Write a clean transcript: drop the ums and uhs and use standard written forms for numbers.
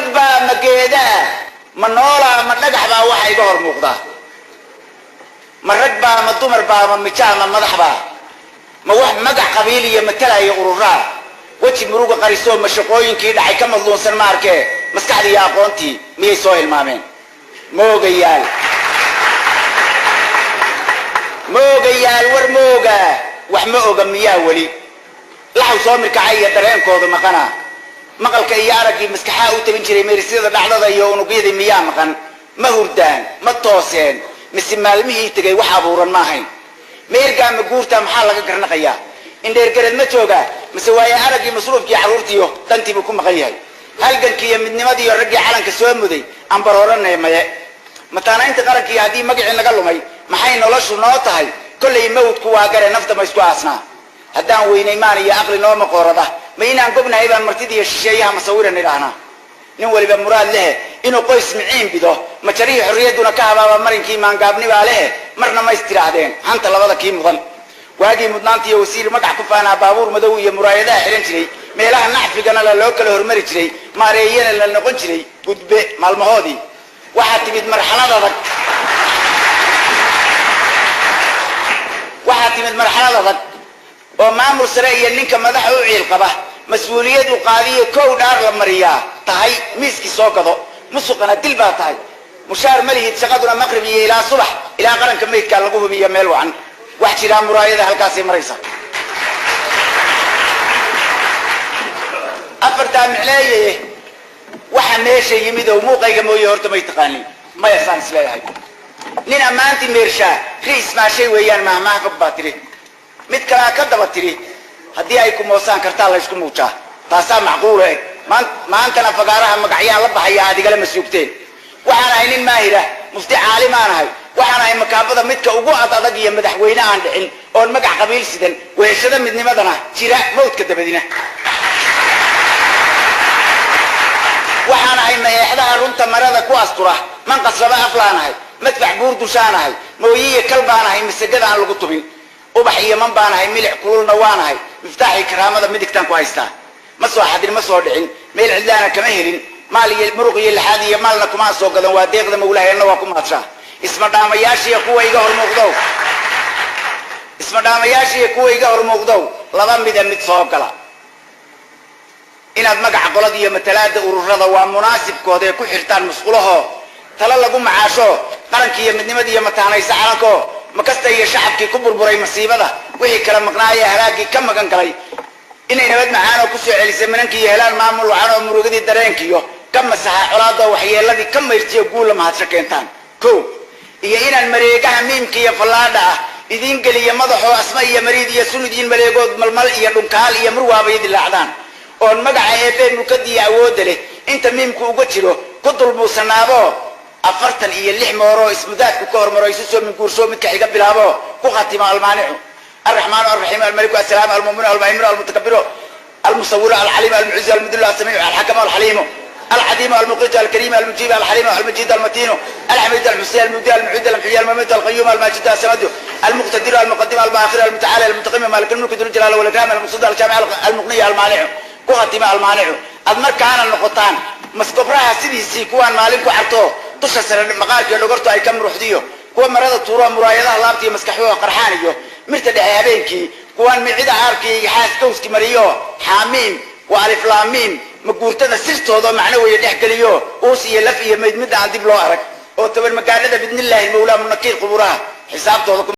madadba mageeda manoola madagaxba waxa iga hor muuqda maragba ma dumarba ma mijaama madaxba ma wax magac qabiiliya matalaya urura waji muruga qariso ma shaqooyinkii dhacay ka madluunsan ma arkee maskaxdiga aqoontii miyay soo hilmaameen moogayaal war mooga wax ma oga miyaa wali laxaw soo mirkacay iyo dareenkooda maqana maqalka iyo aragii maskaxaa u tabin jiray meerisyada dhacdada iyo unugyada miyaa maqan ma hurdaan ma tooseen mise maalmihii tegay wax abuuran ma ahayn meergaa ma guurta maxaa laga garnaqayaa indheergareed ma jooga mise waaye aragii masruufkii caruurtiyo dantiibuu ku maqan yahay halgankii iyo midnimadii iyo raggii calanka soo muday ambar horanay maye mataanaynta qarankii haddii magacii naga lumay maxay noloshu noo tahay kollay mawdku waa gare nafta ma isku aasnaa haddaan weynay maan iyo aqli nooma qoorada ma inaan gobnahay baan martida iyo shisheeyaha masawiran idhaahnaa nin waliba muraad lehe inuu qoys miciin bido majarihii xorriyadduna ka habaaba marinkii maangaabnibaa lehe marna ma istidhaahdeen hanta labada kii mudan waagii mudnaanta iyo wasiir magac ku faanaa baabuur madow iyo muraayadaha xihan jiray meelaha nacfigana loo kala hormari jiray maareeyana la noqon jiray gudbe maalmahoodii waxaa timid marxalad adag oo maamul sare iyo ninka madaxa u ciil qaba mas-uuliyad u qaadiyo kow dhaar la mariyaa tahay miiskii soo gado musuqana dil baa tahay mushaar malihid shaqaduna maqrib iyo ilaa subax ilaa qaranka meydkaa lagu hubiyo meel wacan wax jiraa muraayada halkaasay maraysa afartaa micleeye waxa meesha yimid oo muuqayga mooye horta may taqaanin maya saan isleeyahay nin ammaantii meershaa riis maashay weeyaan mahmaah fog baa tiri mid kalaa ka daba tiri haddii ay ku moosaan kartaa la ysku muujaa taasaa macquula eg maantana fagaaraha magacyaan la baxayaa adigale ma suugteen waxaan ahay nin maahira mufti caalimaan ahay waxaan ahay makaabada midka ugu adag iyo madaxweyne aan dhicin oon magac qabiil sidan weeshada midnimadana jira mawdka dabadina waxaan ahay mayeexdaha runta marada ku astura man qasraba aflaanahay madfax buur dushaanahay mooyiye kal baanahay masagada aan lagu tubin ubax iyo man baanahay milic kululna waanahay miftaaxii karaamada midigtaan ku haystaa ma soo xadin ma soo dhicin meel cidlaana kama helin maal iyo muruq iyo laxaad iyo maalna kuma soo gadan waa deeqda mawlaheena waa ku maadshaa isma dhaamayaashiya kuwa iga hor muuqdow laba mida mid soo gala inaad magaca qolada iyo matalaada ururada waa munaasibkooda ku xirtaan musqulaho tala lagu macaasho qaranka iyo midnimada iyo mataanaysa calanko makasta iyo shacabkii ku burburay masiibada wixii kala maqnaayay halaagii ka magan galay inay nabad macaan oo ku soo celisay minankii iyo helaan maamul wacan oo murugadii dareenkiiyo ka masaxa colaadoo waxyeeladii ka mayrtiyo guula mahadso keentaan kow iyo inaan mareegaha miimka iyo fallaadha ah idiin geliya madaxoo asma iyo mariid iyo sunudiin maleegood malmal iyo dhunkaal iyo murwaabay dilaacdaan oon magaca eebeen mulkadiiyo awoodda leh inta miimku uga jiro ku dulmuusanaabo 46 mooro ismudaadku ka hormaro isu soo min guurso midka xiga bilaabo ku khatima almaanicu الرحمن الرحيم الملك السلام المؤمن المهيمن المتكبر المصور العليم المعز المذل السميع الحكم الحليم العديم المقيت الكريم المجيب الحليم المجيد المتين الحميد المحسن المبدع المعيد المحيي المميت القيوم الماجد السمد المقتدر المقدم المؤخر المتعالى المتقيم مالك الملك ذو الجلال والاكرام المصدر الجامع المغني المانع ku khatima almaanicu ad markaana noqotaan maskobraha sidiisii kuwaan maalinku carto dusha sare maqaarkiyo dhogortu ay ka muruxdiyo kuwa marada tuuro muraayadaha laabtiyo maskaxyooda qarxaan iyo mirta dhexe habeenkii kuwaan micida aarkii xaas gowski mariyo xaamiim wa alif laamiim maguurtada sirtooda macno weeye dhex geliyo uus iyo laf iyo mayd midda aan dib loo arag oo tabar magaalada bidnillaahi mawlaa munakiir quburaha xisaabtooda